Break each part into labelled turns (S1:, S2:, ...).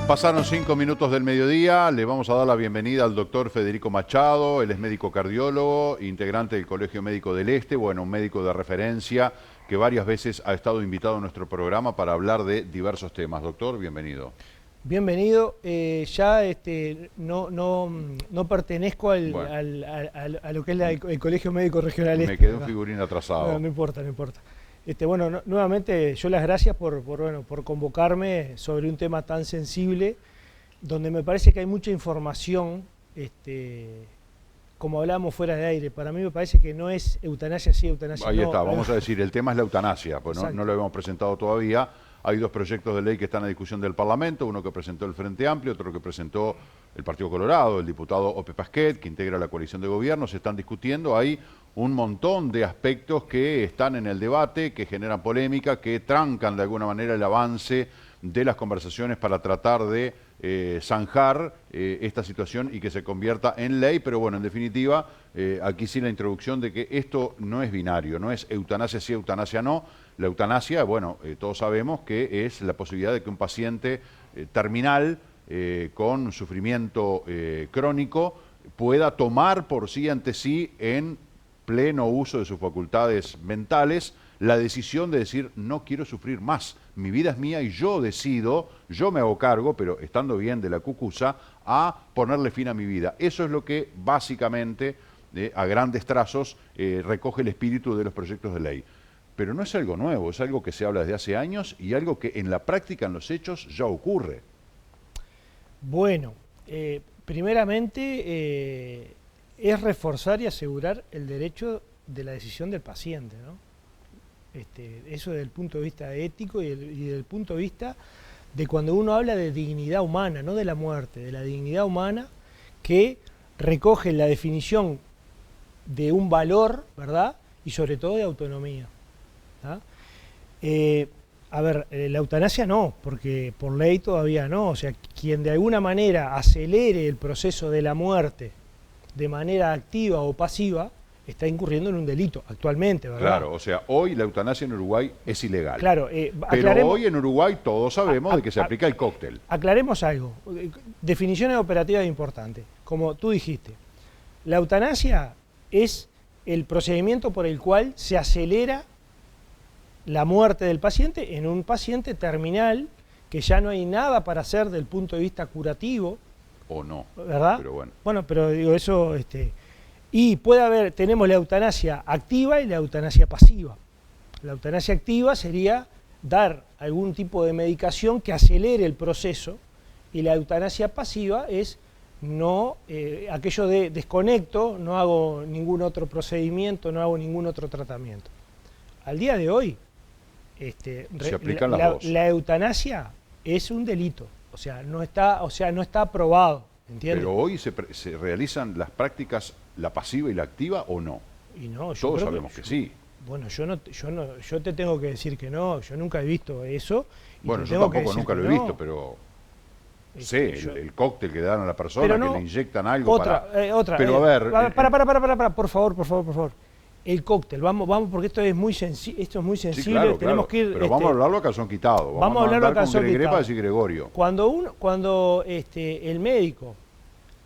S1: Pasaron 5 minutos del mediodía, le vamos a dar la bienvenida al doctor Federico Machado, él es médico cardiólogo, integrante del Colegio Médico del Este, bueno, un médico de referencia que varias veces ha estado invitado a nuestro programa para hablar de diversos temas. Doctor, bienvenido.
S2: Bienvenido, ya no pertenezco
S1: Bueno.
S2: a lo que es el Colegio Médico Regional
S1: Me
S2: Este.
S1: quedé un figurín atrasado.
S2: No importa, no importa. Bueno, nuevamente yo las gracias por convocarme sobre un tema tan sensible, donde me parece que hay mucha información, como hablábamos fuera de aire. Para mí me parece que no es eutanasia sí, eutanasia no.
S1: Ahí está, vamos a decir, el tema es la eutanasia, pues no lo hemos presentado todavía. Hay dos proyectos de ley que están a discusión del Parlamento, uno que presentó el Frente Amplio, otro que presentó el Partido Colorado, el diputado Ope Pasquet, que integra la coalición de gobierno. Se están discutiendo, hay un montón de aspectos que están en el debate, que generan polémica, que trancan de alguna manera el avance de las conversaciones para tratar de zanjar esta situación y que se convierta en ley. Pero bueno, en definitiva, aquí sí la introducción de que esto no es binario, no es eutanasia sí, eutanasia no. La eutanasia, bueno, todos sabemos que es la posibilidad de que un paciente terminal con sufrimiento crónico pueda tomar por sí ante sí, en pleno uso de sus facultades mentales, la decisión de decir: no quiero sufrir más, mi vida es mía y yo decido, yo me hago cargo, pero estando bien de la cucusa, a ponerle fin a mi vida. Eso es lo que básicamente, a grandes trazos, recoge el espíritu de los proyectos de ley. Pero no es algo nuevo, es algo que se habla desde hace años y algo que en la práctica, en los hechos, ya ocurre. Bueno,
S2: primeramente es reforzar y asegurar el derecho de la decisión del paciente, ¿no? Eso desde el punto de vista ético y desde el punto de vista de cuando uno habla de dignidad humana, no de la muerte, de la dignidad humana, que recoge la definición de un valor, ¿verdad? Y sobre todo de autonomía. ¿Ah? La eutanasia no, porque por ley todavía no. O sea, quien de alguna manera acelere el proceso de la muerte de manera activa o pasiva está incurriendo en un delito actualmente, ¿verdad?
S1: Claro, o sea, hoy la eutanasia en Uruguay es ilegal.
S2: Claro,
S1: pero hoy en Uruguay todos sabemos de que se aplica el cóctel.
S2: Aclaremos algo, definiciones operativas importantes. Como tú dijiste, la eutanasia es el procedimiento por el cual se acelera la muerte del paciente en un paciente terminal que ya no hay nada para hacer desde el punto de vista curativo.
S1: O no,
S2: ¿verdad?
S1: Pero bueno.
S2: Bueno, pero digo eso, y puede haber, tenemos la eutanasia activa y la eutanasia pasiva. La eutanasia activa sería dar algún tipo de medicación que acelere el proceso, y la eutanasia pasiva es no, aquello de desconecto, no hago ningún otro procedimiento, no hago ningún otro tratamiento. Al día de hoy,
S1: se aplican las dos.
S2: La eutanasia es un delito, o sea, no está aprobado, ¿entiendes?
S1: Pero hoy se realizan las prácticas, la pasiva y la activa, ¿o no?
S2: Y no,
S1: todos sabemos que sí.
S2: Bueno, yo te tengo que decir que no, yo nunca he visto eso.
S1: Bueno, yo tampoco nunca lo he visto, pero sé, el cóctel que le dan a la persona, no, que le inyectan algo
S2: pero a ver... Para, por favor. El cóctel, vamos, porque esto es muy sensible,
S1: sí, claro,
S2: tenemos que ir...
S1: Pero vamos a hablarlo a calzón quitado.
S2: Vamos a hablarlo a calzón quitado.
S1: Para decir Gregorio.
S2: Cuando el médico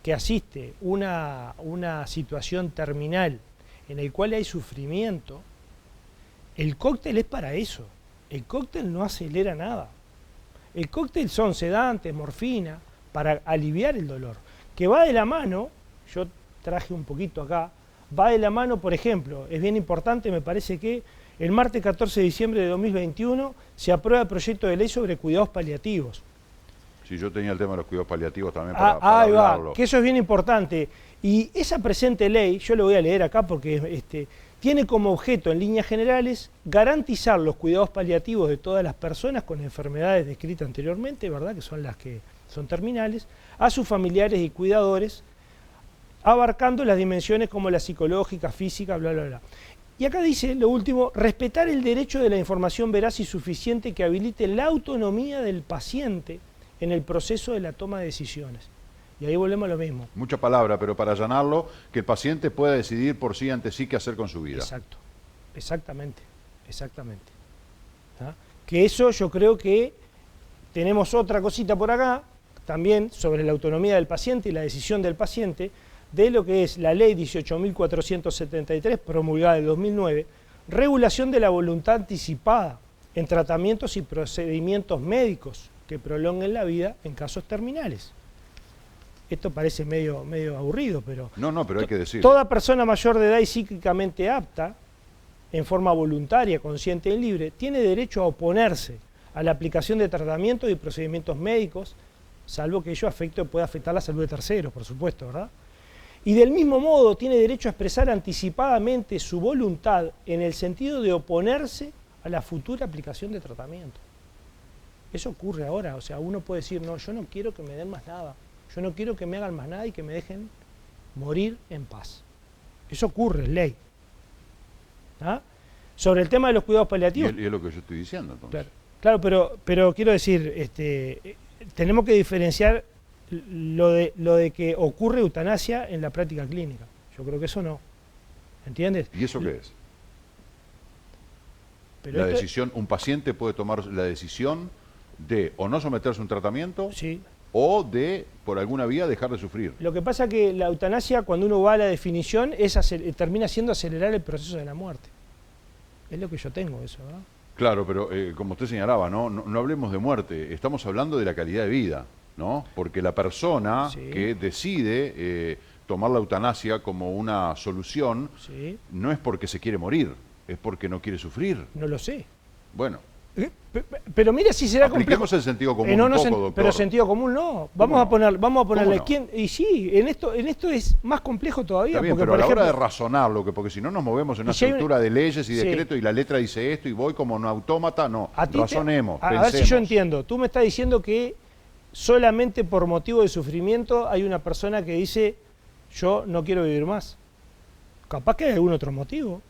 S2: que asiste una situación terminal en el cual hay sufrimiento, el cóctel es para eso. El cóctel no acelera nada. El cóctel son sedantes, morfina, para aliviar el dolor. Que va de la mano, yo traje un poquito acá, va de la mano, por ejemplo, es bien importante, me parece que el martes 14 de diciembre de 2021 se aprueba el proyecto de ley sobre cuidados paliativos.
S1: Sí, yo tenía el tema de los cuidados paliativos también para
S2: ahí
S1: hablarlo.
S2: Va, que eso es bien importante. Y esa presente ley, yo lo voy a leer acá porque tiene como objeto, en líneas generales, garantizar los cuidados paliativos de todas las personas con enfermedades descritas anteriormente, ¿verdad?, que son las que son terminales, a sus familiares y cuidadores, abarcando las dimensiones como la psicológica, física, bla, bla, bla. Y acá dice, lo último, respetar el derecho de la información veraz y suficiente que habilite la autonomía del paciente en el proceso de la toma de decisiones. Y ahí volvemos a lo mismo.
S1: Mucha palabra, pero para allanarlo, que el paciente pueda decidir por sí ante sí qué hacer con su vida.
S2: Exacto, exactamente. ¿Ah? Que eso yo creo que tenemos otra cosita por acá, también sobre la autonomía del paciente y la decisión del paciente de lo que es la ley 18.473, promulgada en 2009, regulación de la voluntad anticipada en tratamientos y procedimientos médicos que prolonguen la vida en casos terminales. Esto parece medio aburrido, pero...
S1: No, pero hay que decirlo.
S2: Toda persona mayor de edad y psíquicamente apta, en forma voluntaria, consciente y libre, tiene derecho a oponerse a la aplicación de tratamientos y procedimientos médicos, salvo que ello pueda afectar la salud de terceros, por supuesto, ¿verdad? Y del mismo modo tiene derecho a expresar anticipadamente su voluntad en el sentido de oponerse a la futura aplicación de tratamiento. Eso ocurre ahora, o sea, uno puede decir, no, yo no quiero que me den más nada, yo no quiero que me hagan más nada y que me dejen morir en paz. Eso ocurre, es ley. ¿Ah? Sobre el tema de los cuidados paliativos...
S1: Y es lo que yo estoy diciendo, entonces.
S2: Claro, pero quiero decir, tenemos que diferenciar lo de que ocurre eutanasia en la práctica clínica. Yo creo que eso no. ¿Entiendes?
S1: ¿Y eso qué es?
S2: Pero
S1: la decisión, un paciente puede tomar la decisión de o no someterse a un tratamiento,
S2: sí,
S1: o de, por alguna vía, dejar de sufrir.
S2: Lo que pasa es que la eutanasia, cuando uno va a la definición, termina siendo acelerar el proceso de la muerte. Es lo que yo tengo eso, ¿verdad?
S1: Claro, pero como usted señalaba, no hablemos de muerte, estamos hablando de la calidad de vida, ¿no? Porque la persona
S2: sí,
S1: que decide tomar la eutanasia como una solución,
S2: sí,
S1: no es porque se quiere morir, es porque no quiere sufrir.
S2: No lo sé.
S1: Bueno.
S2: Pero mira si será
S1: apliquemos
S2: complejo.
S1: El sentido común un poco, doctor.
S2: Pero sentido común no. Vamos a ponerle quién. Y sí, en esto es más complejo todavía.
S1: Está bien,
S2: porque,
S1: pero a la
S2: ejemplo,
S1: hora de razonarlo, porque si no nos movemos en una estructura de leyes y decretos, y la letra dice esto y voy como un autómata, no. Razonemos,
S2: a ver si yo entiendo. Tú me estás diciendo que solamente por motivo de sufrimiento hay una persona que dice yo no quiero vivir más. Capaz que hay algún otro motivo.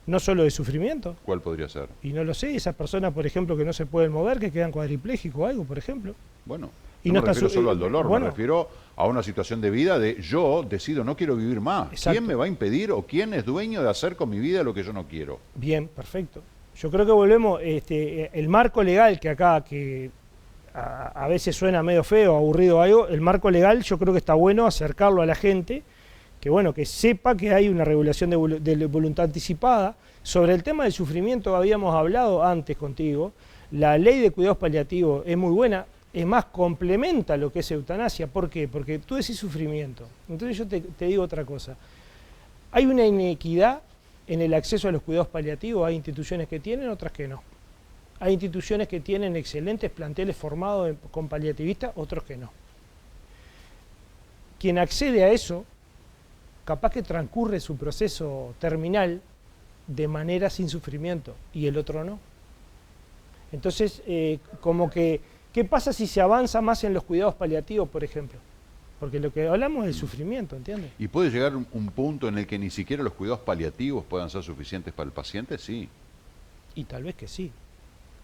S2: No solo de sufrimiento.
S1: ¿Cuál podría ser?
S2: Y no lo sé, esas personas, por ejemplo, que no se pueden mover, que quedan cuadriplégicos o algo, por ejemplo.
S1: Bueno,
S2: y
S1: no me refiero solo al dolor, me refiero a una situación de vida de yo decido, no quiero vivir más. Exacto. ¿Quién me va a impedir o quién es dueño de hacer con mi vida lo que yo no quiero?
S2: Bien, perfecto. Yo creo que volvemos, el marco legal que acá, que a veces suena medio feo, aburrido o algo, el marco legal yo creo que está bueno acercarlo a la gente, que bueno, que sepa que hay una regulación de voluntad anticipada. Sobre el tema del sufrimiento habíamos hablado antes contigo, la ley de cuidados paliativos es muy buena, es más, complementa lo que es eutanasia. ¿Por qué? Porque tú decís sufrimiento. Entonces yo te digo otra cosa. Hay una inequidad en el acceso a los cuidados paliativos, hay instituciones que tienen, otras que no. Hay instituciones que tienen excelentes planteles formados con paliativistas, otros que no. Quien accede a eso, capaz que transcurre su proceso terminal de manera sin sufrimiento, y el otro no. Entonces, como que, ¿qué pasa si se avanza más en los cuidados paliativos, por ejemplo? Porque lo que hablamos es del sufrimiento, ¿entiendes?
S1: ¿Y puede llegar un punto en el que ni siquiera los cuidados paliativos puedan ser suficientes para el paciente? Sí.
S2: Y tal vez que sí.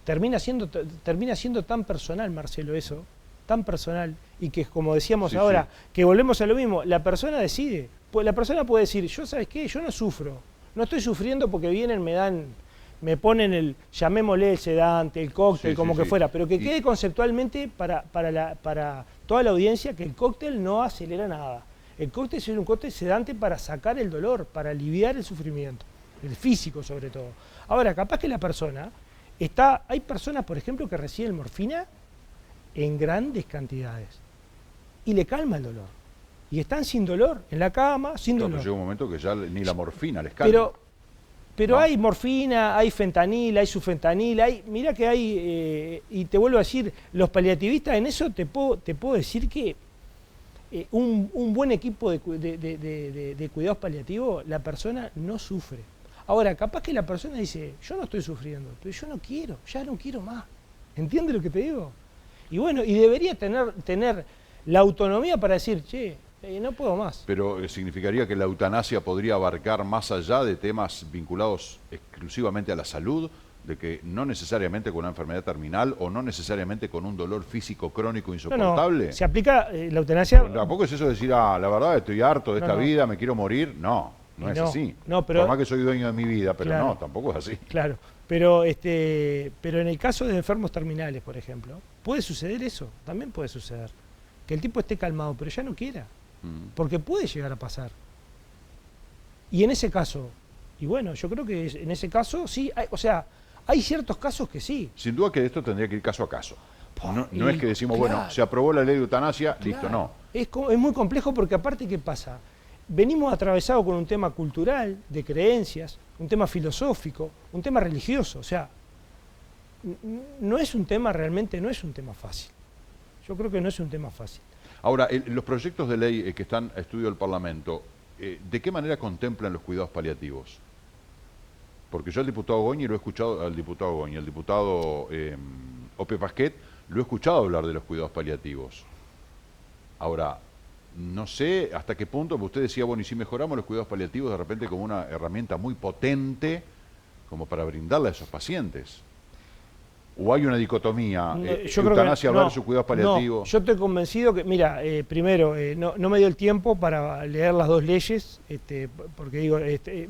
S2: Termina siendo tan personal, Marcelo, eso, tan personal, y que como decíamos ahora, que volvemos a lo mismo, la persona decide. La persona puede decir, yo, ¿sabes qué? Yo no sufro. No estoy sufriendo porque vienen, me ponen llamémosle el sedante, el cóctel, como que fuera, pero que quede conceptualmente para toda la audiencia que el cóctel no acelera nada. El cóctel es un cóctel sedante para sacar el dolor, para aliviar el sufrimiento, el físico sobre todo. Ahora, capaz que la persona hay personas, por ejemplo, que reciben morfina en grandes cantidades y le calma el dolor. Y están sin dolor, en la cama, sin dolor.
S1: Llega un momento que ya ni la morfina les calma.
S2: Pero hay morfina, hay fentanil, hay sufentanil, mirá que hay, y te vuelvo a decir, los paliativistas en eso te puedo decir que un buen equipo de cuidados paliativos, la persona no sufre. Ahora, capaz que la persona dice, yo no estoy sufriendo, pero yo no quiero, ya no quiero más. ¿Entiendes lo que te digo? Y bueno, y debería tener la autonomía para decir, che, no puedo más.
S1: Pero significaría que la eutanasia podría abarcar más allá de temas vinculados exclusivamente a la salud, de que no necesariamente con una enfermedad terminal o no necesariamente con un dolor físico crónico insoportable.
S2: No, se aplica la eutanasia.
S1: Pero tampoco es eso decir, la verdad estoy harto de esta vida, me quiero morir. No es así.
S2: Pero,
S1: por más que soy dueño de mi vida, pero
S2: claro,
S1: no, tampoco es así.
S2: Claro, pero en el caso de enfermos terminales, por ejemplo, puede suceder eso, también puede suceder. Que el tipo esté calmado, pero ya no quiera. Porque puede llegar a pasar. Y en ese caso, y bueno, yo creo que en ese caso sí, o sea, hay ciertos casos que sí.
S1: Sin duda que esto tendría que ir caso a caso. No es que decimos,
S2: claro,
S1: bueno, se aprobó la ley de eutanasia,
S2: claro,
S1: listo, no.
S2: Es muy complejo porque aparte, ¿qué pasa? Venimos atravesados con un tema cultural, de creencias, un tema filosófico, un tema religioso. O sea, no es un tema, realmente no es un tema fácil. Yo creo que no es un tema fácil.
S1: Ahora, los proyectos de ley que están a estudio del Parlamento, ¿de qué manera contemplan los cuidados paliativos? Porque yo al diputado Goñi lo he escuchado, al diputado Ope Pasquet, lo he escuchado hablar de los cuidados paliativos. Ahora, no sé hasta qué punto, porque usted decía, bueno, y si mejoramos los cuidados paliativos de repente como una herramienta muy potente como para brindarle a esos pacientes. ¿O hay una dicotomía? ¿Eutanasia versus cuidados paliativos?
S2: No, yo estoy convencido que, mira, primero, no me dio el tiempo para leer las dos leyes, porque digo,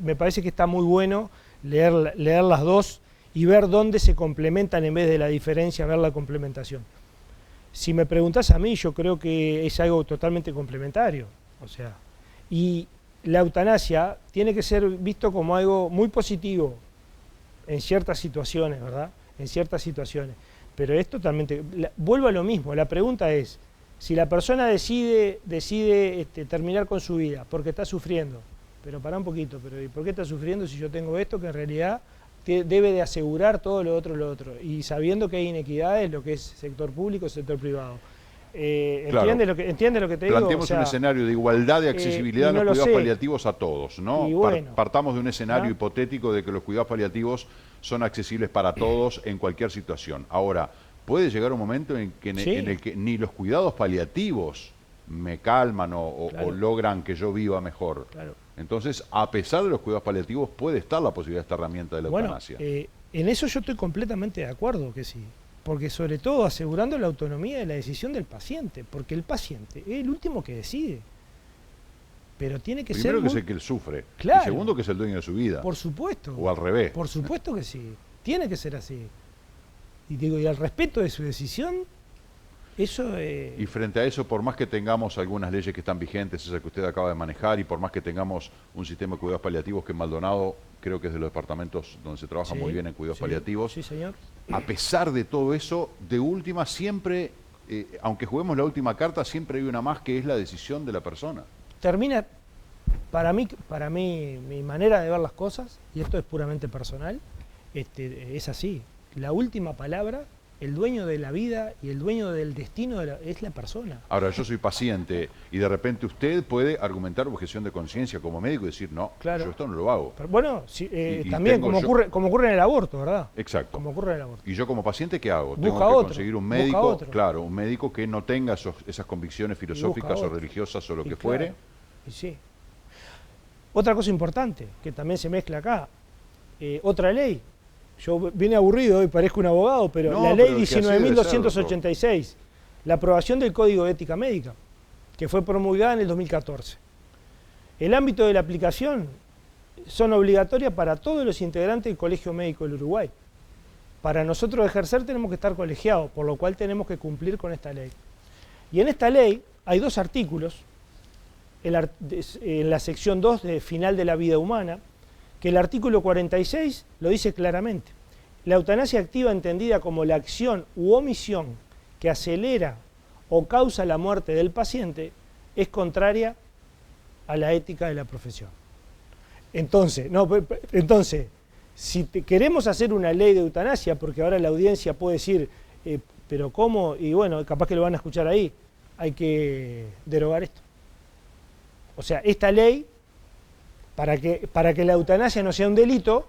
S2: me parece que está muy bueno leer las dos y ver dónde se complementan en vez de la diferencia, ver la complementación. Si me preguntás a mí, yo creo que es algo totalmente complementario. O sea, y la eutanasia tiene que ser visto como algo muy positivo en ciertas situaciones, ¿verdad? En ciertas situaciones. Pero es totalmente... vuelvo a lo mismo, la pregunta es, si la persona decide terminar con su vida porque está sufriendo, pero pará un poquito, pero ¿y por qué está sufriendo si yo tengo esto que en realidad debe de asegurar todo lo otro? Y sabiendo que hay inequidades, lo que es sector público, sector privado.
S1: Claro.
S2: ¿Entiende lo que te digo?
S1: Planteemos un escenario de igualdad de accesibilidad a los cuidados paliativos a todos, ¿no?
S2: Bueno,
S1: partamos de un escenario hipotético de que los cuidados paliativos son accesibles para todos en cualquier situación. Ahora, puede llegar un momento en el que ni los cuidados paliativos me calman o logran que yo viva mejor.
S2: Claro.
S1: Entonces, a pesar de los cuidados paliativos, puede estar la posibilidad de esta herramienta de la eutanasia.
S2: En eso yo estoy completamente de acuerdo que sí. Porque sobre todo asegurando la autonomía de la decisión del paciente, porque el paciente es el último que decide. Pero tiene que ser...
S1: Primero que es el que sufre,
S2: claro,
S1: y segundo que es el dueño de su vida.
S2: Por supuesto.
S1: O al revés.
S2: Por supuesto que sí, tiene que ser así. Y digo, y al respeto de su decisión, eso...
S1: Y frente a eso, por más que tengamos algunas leyes que están vigentes, esa que usted acaba de manejar, y por más que tengamos un sistema de cuidados paliativos que en Maldonado creo que es de los departamentos donde se trabaja muy bien en cuidados paliativos.
S2: Sí, señor.
S1: A pesar de todo eso, de última siempre, aunque juguemos la última carta, siempre hay una más que es la decisión de la persona.
S2: Termina, para mí, mi manera de ver las cosas, y esto es puramente personal, es así. La última palabra, el dueño de la vida y el dueño del destino es la persona.
S1: Ahora, yo soy paciente y de repente usted puede argumentar objeción de conciencia como médico y decir, no,
S2: claro,
S1: yo esto no lo hago.
S2: Pero, bueno, también como ocurre en el aborto, ¿verdad?
S1: Exacto.
S2: Como ocurre en el aborto.
S1: Y yo como paciente, ¿qué hago?
S2: Busca
S1: Tengo que
S2: otro,
S1: conseguir un médico, claro, un médico que no tenga esas convicciones filosóficas o religiosas o lo que fuere.
S2: Y sí. Otra cosa importante, que también se mezcla acá, otra ley. Yo vine aburrido hoy, parezco un abogado, pero la ley 19.286, la aprobación del Código de Ética Médica, que fue promulgada en el 2014. El ámbito de la aplicación son obligatorias para todos los integrantes del Colegio Médico del Uruguay. Para nosotros ejercer tenemos que estar colegiados, por lo cual tenemos que cumplir con esta ley. Y en esta ley hay dos artículos, en la sección 2 de final de la vida humana, que el artículo 46 lo dice claramente. La eutanasia activa entendida como la acción u omisión que acelera o causa la muerte del paciente es contraria a la ética de la profesión. Entonces, si queremos hacer una ley de eutanasia, porque ahora la audiencia puede decir, pero ¿cómo? Y bueno, capaz que lo van a escuchar ahí, hay que derogar esto. O sea, esta ley, para que la eutanasia no sea un delito,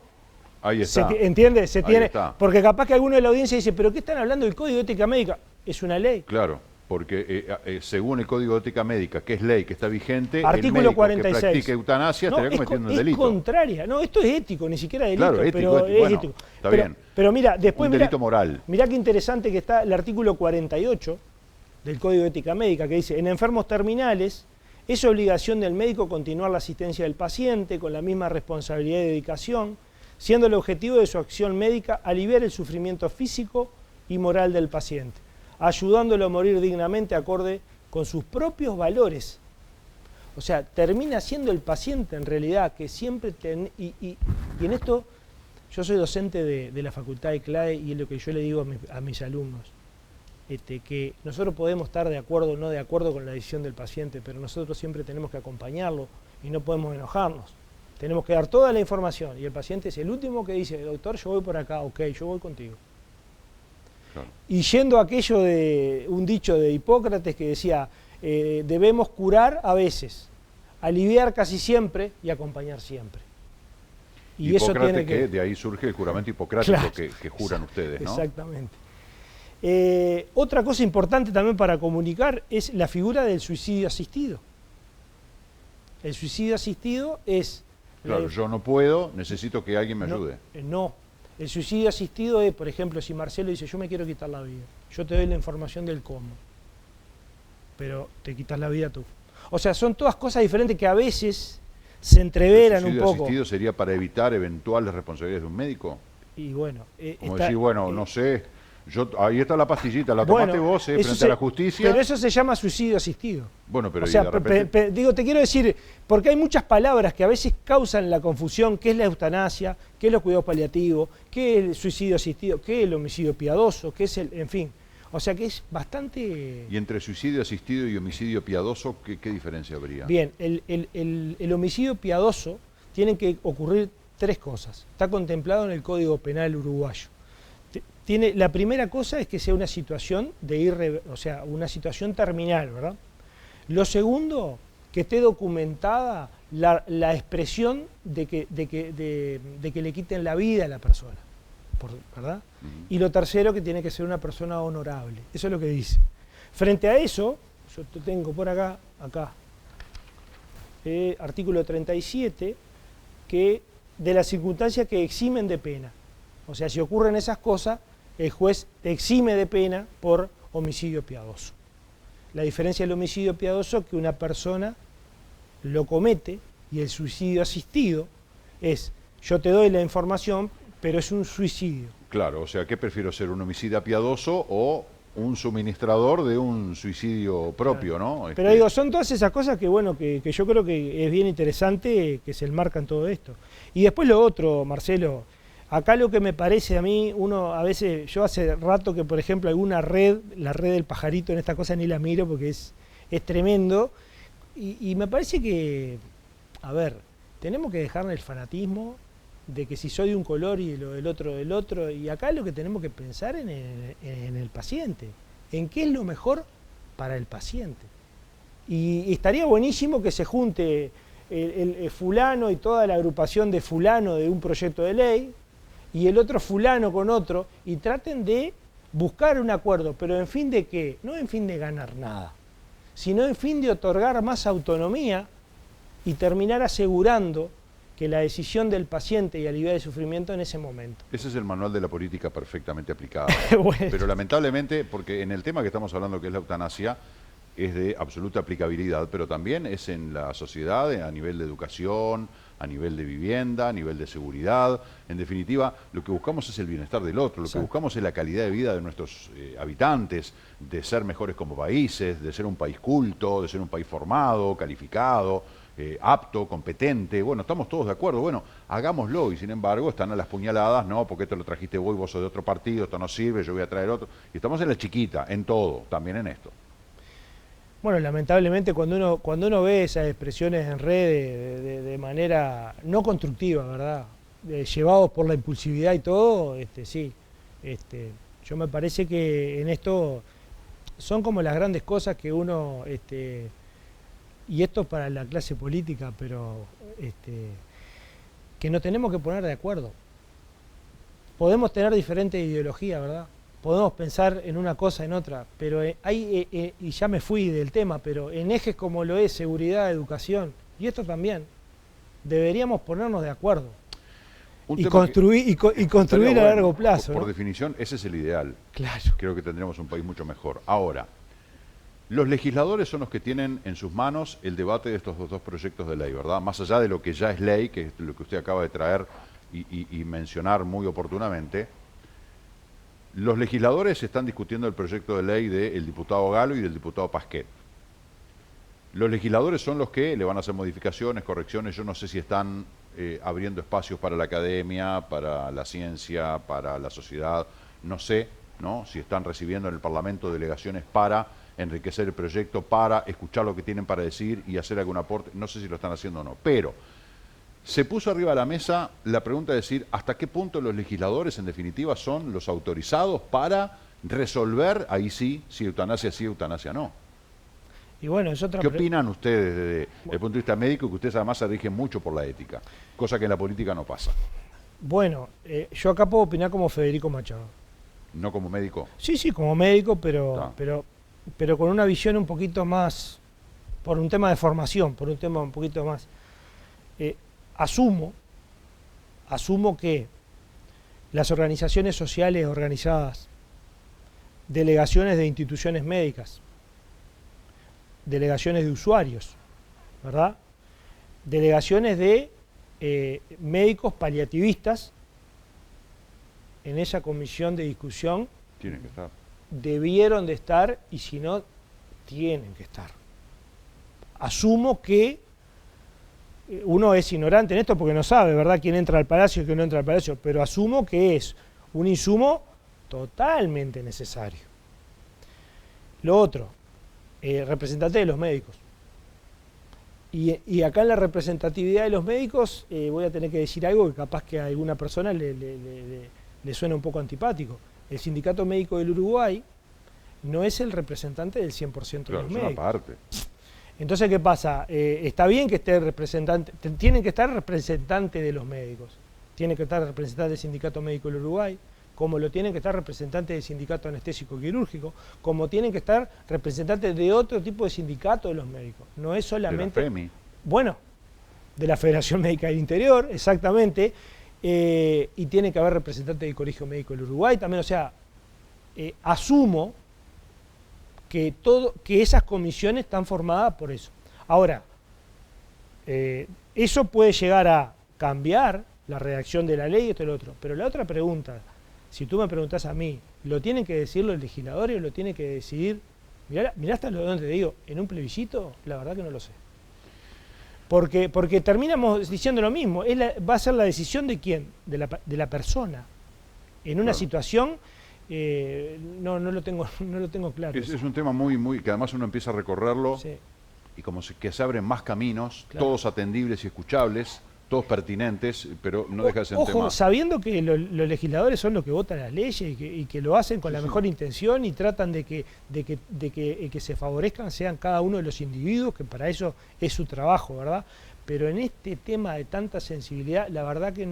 S1: ahí está.
S2: ¿Entiende?
S1: Está.
S2: Porque capaz que alguno de la audiencia dice, ¿pero qué están hablando del Código de Ética Médica? Es una ley.
S1: Claro, porque según el Código de Ética Médica, que es ley, que está vigente,
S2: artículo
S1: el médico
S2: 46.
S1: que practica eutanasia estaría cometiendo un delito.
S2: Es contraria. No, esto es ético, ni siquiera delito.
S1: Claro,
S2: pero es
S1: bueno,
S2: ético.
S1: Está bien.
S2: Pero mira, después...
S1: Un delito moral.
S2: Mirá qué interesante que está el artículo 48 del Código de Ética Médica, que dice, en enfermos terminales, es obligación del médico continuar la asistencia del paciente con la misma responsabilidad y dedicación, siendo el objetivo de su acción médica aliviar el sufrimiento físico y moral del paciente. ayudándolo a morir dignamente acorde con sus propios valores. O sea, termina siendo el paciente en realidad que siempre... y en esto, yo soy docente de la Facultad de CLAE y es lo que yo le digo a mis alumnos, que nosotros podemos estar de acuerdo o no de acuerdo con la decisión del paciente, pero nosotros siempre tenemos que acompañarlo y no podemos enojarnos. Tenemos que dar toda la información y el paciente es el último que dice, doctor, yo voy por acá, ok, yo voy contigo. Claro. Y yendo a aquello de un dicho de Hipócrates que decía, debemos curar a veces, aliviar casi siempre y acompañar siempre.
S1: Y Hipócrates, eso tiene que de ahí surge el juramento hipocrático, claro, que juran ustedes, ¿no?
S2: Exactamente. Otra cosa importante también para comunicar es la figura del suicidio asistido. El suicidio asistido es...
S1: Claro, yo no puedo, necesito que alguien me ayude.
S2: No, el suicidio asistido es, por ejemplo, si Marcelo dice, yo me quiero quitar la vida, yo te doy la información del cómo, pero te quitas la vida tú. O sea, son todas cosas diferentes que a veces se entreveran un poco. ¿El
S1: suicidio asistido sería para evitar eventuales responsabilidades de un médico?
S2: Y bueno...
S1: Como decir, bueno, no sé, ahí está la pastillita, la tomaste vos frente a la justicia.
S2: Pero eso se llama suicidio asistido.
S1: Bueno, pero
S2: o sea,
S1: de repente...
S2: digo, te quiero decir, porque hay muchas palabras que a veces causan la confusión, qué es la eutanasia, qué es los cuidados paliativos, qué es el suicidio asistido, qué es el homicidio piadoso, qué es el, en fin. O sea que es bastante...
S1: ¿Y entre suicidio asistido y homicidio piadoso, qué diferencia habría?
S2: Bien, el homicidio piadoso tienen que ocurrir tres cosas. Está contemplado en el Código Penal uruguayo. La primera cosa es que sea una situación o sea, una situación terminal, ¿verdad? Lo segundo, que esté documentada la expresión de que le quiten la vida a la persona, ¿verdad? Y lo tercero, que tiene que ser una persona honorable. Eso es lo que dice. Frente a eso, yo te tengo por acá, artículo 37, que de las circunstancias que eximen de pena. O sea, si ocurren esas cosas, el juez te exime de pena por homicidio piadoso. La diferencia del homicidio piadoso es que una persona lo comete y el suicidio asistido es, yo te doy la información, pero es un suicidio.
S1: Claro, o sea, ¿qué prefiero ser, un homicida piadoso o un suministrador de un suicidio propio,
S2: claro,
S1: ¿no?
S2: Pero digo, son todas esas cosas que, bueno, que yo creo que es bien interesante que se enmarcan todo esto. Y después lo otro, Marcelo, acá lo que me parece a mí, uno a veces, yo hace rato que por ejemplo alguna red, la red del pajarito en esta cosa ni la miro porque es tremendo, y me parece que, a ver, tenemos que dejarle el fanatismo de que si soy de un color y lo del otro, y acá lo que tenemos que pensar en el paciente, en qué es lo mejor para el paciente. Y estaría buenísimo que se junte el fulano y toda la agrupación de fulano de un proyecto de ley, y el otro fulano con otro, y traten de buscar un acuerdo, pero en fin de qué, no en fin de ganar nada, sino en fin de otorgar más autonomía y terminar asegurando que la decisión del paciente y aliviar el sufrimiento en ese momento.
S1: Ese es el manual de la política perfectamente aplicado.
S2: Bueno.
S1: Pero lamentablemente, porque en el tema que estamos hablando, que es la eutanasia, es de absoluta aplicabilidad, pero también es en la sociedad, a nivel de educación, a nivel de vivienda, a nivel de seguridad. En definitiva, lo que buscamos es el bienestar del otro, lo que buscamos es la calidad de vida de nuestros habitantes, de ser mejores como países, de ser un país culto, de ser un país formado, calificado, apto, competente. Bueno, estamos todos de acuerdo, bueno, hagámoslo, y sin embargo están a las puñaladas, no, porque esto lo trajiste vos sos de otro partido, esto no sirve, yo voy a traer otro. Y estamos en la chiquita, en todo, también en esto.
S2: Bueno, lamentablemente cuando uno ve esas expresiones en redes de manera no constructiva, ¿verdad? Llevados por la impulsividad y todo, sí. Yo me parece que en esto son como las grandes cosas que uno, y esto para la clase política, pero que nos tenemos que poner de acuerdo. Podemos tener diferentes ideologías, ¿verdad? Podemos pensar en una cosa, en otra, pero hay, y ya me fui del tema, pero en ejes como lo es seguridad, educación, y esto también, deberíamos ponernos de acuerdo y construir a largo plazo.
S1: Por definición, ese es el ideal.
S2: Claro.
S1: Creo que tendremos un país mucho mejor. Ahora, los legisladores son los que tienen en sus manos el debate de estos dos proyectos de ley, ¿verdad? Más allá de lo que ya es ley, que es lo que usted acaba de traer y mencionar muy oportunamente. Los legisladores están discutiendo el proyecto de ley del diputado Galo y del diputado Pasquet. Los legisladores son los que le van a hacer modificaciones, correcciones. Yo no sé si están abriendo espacios para la academia, para la ciencia, para la sociedad. No sé, ¿no?, si están recibiendo en el Parlamento delegaciones para enriquecer el proyecto, para escuchar lo que tienen para decir y hacer algún aporte. No sé si lo están haciendo o no. Pero se puso arriba de la mesa la pregunta de decir hasta qué punto los legisladores, en definitiva, son los autorizados para resolver, ahí sí, si eutanasia no.
S2: Y bueno, es otra
S1: ¿Qué opinan ustedes desde el punto de vista médico, que ustedes además se rigen mucho por la ética, cosa que en la política no pasa?
S2: Bueno, yo acá puedo opinar como Federico Machado.
S1: ¿No como médico?
S2: Sí, como médico, pero con una visión un poquito más, por un tema de formación, por un tema un poquito más. Asumo que las organizaciones sociales organizadas, delegaciones de instituciones médicas, delegaciones de usuarios, ¿verdad?, delegaciones de médicos paliativistas, en esa comisión de discusión
S1: tienen que estar.
S2: Debieron de estar, y si no, tienen que estar. Asumo que uno es ignorante en esto porque no sabe, ¿verdad?, quién entra al palacio y quién no entra al palacio, pero asumo que es un insumo totalmente necesario. Lo otro, representante de los médicos. Y acá en la representatividad de los médicos voy a tener que decir algo que capaz que a alguna persona le suena un poco antipático. El Sindicato Médico del Uruguay no es el representante del 100% de los médicos.
S1: Es una parte.
S2: Entonces, ¿qué pasa? Está bien que esté representante, tienen que estar representantes de los médicos, tienen que estar representantes del Sindicato Médico del Uruguay, como lo tienen que estar representantes del Sindicato Anestésico Quirúrgico, como tienen que estar representantes de otro tipo de sindicato de los médicos. No es solamente...
S1: De la FEMI.
S2: Bueno, de la Federación Médica del Interior, exactamente, y tiene que haber representantes del Colegio Médico del Uruguay también. O sea, asumo que esas comisiones están formadas por eso. Ahora, eso puede llegar a cambiar la redacción de la ley, esto y lo otro. Pero la otra pregunta, si tú me preguntás a mí, ¿lo tienen que decir los legisladores o lo tienen que decidir? Mirá hasta donde te digo, en un plebiscito, la verdad que no lo sé. Porque terminamos diciendo lo mismo, va a ser la decisión de quién, de la persona. En una situación, no lo tengo claro.
S1: Es un tema muy, que además uno empieza a recorrerlo,
S2: Sí.
S1: y como que se abren más caminos,
S2: Claro.
S1: todos atendibles y escuchables, todos pertinentes, pero no deja de ser un tema.
S2: Sabiendo que los legisladores son los que votan las leyes y que lo hacen con la mejor intención y tratan de que se favorezcan sean cada uno de los individuos, que para eso es su trabajo, ¿verdad? Pero en este tema de tanta sensibilidad, la verdad que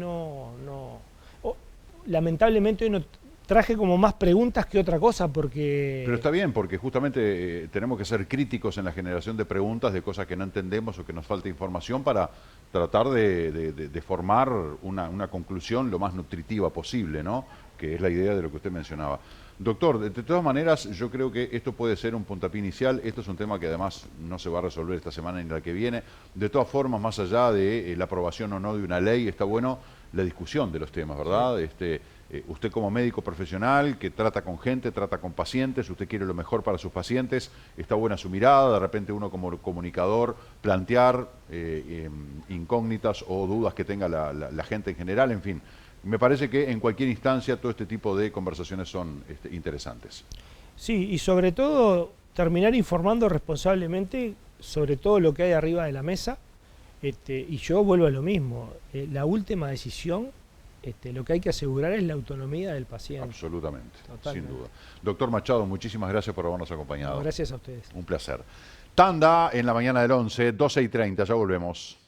S2: lamentablemente hoy no traje como más preguntas que otra cosa porque...
S1: Pero está bien, porque justamente tenemos que ser críticos en la generación de preguntas de cosas que no entendemos o que nos falta información para tratar de formar una conclusión lo más nutritiva posible, ¿no?, que es la idea de lo que usted mencionaba. Doctor, de todas maneras, yo creo que esto puede ser un puntapié inicial. Esto es un tema que además no se va a resolver esta semana ni la que viene. De todas formas, más allá de la aprobación o no de una ley, está bueno la discusión de los temas, ¿verdad? Usted como médico profesional que trata con gente, trata con pacientes, usted quiere lo mejor para sus pacientes, está buena su mirada, de repente uno como comunicador plantear incógnitas o dudas que tenga la gente en general, en fin. Me parece que en cualquier instancia todo este tipo de conversaciones son interesantes.
S2: Sí, y sobre todo terminar informando responsablemente sobre todo lo que hay arriba de la mesa, y yo vuelvo a lo mismo, la última decisión, lo que hay que asegurar es la autonomía del paciente.
S1: Absolutamente,
S2: Totalmente.
S1: sin duda. Doctor Machado, muchísimas gracias por habernos acompañado.
S2: No, gracias a ustedes.
S1: Un placer. Tanda en la mañana del 11, 12:30, ya volvemos.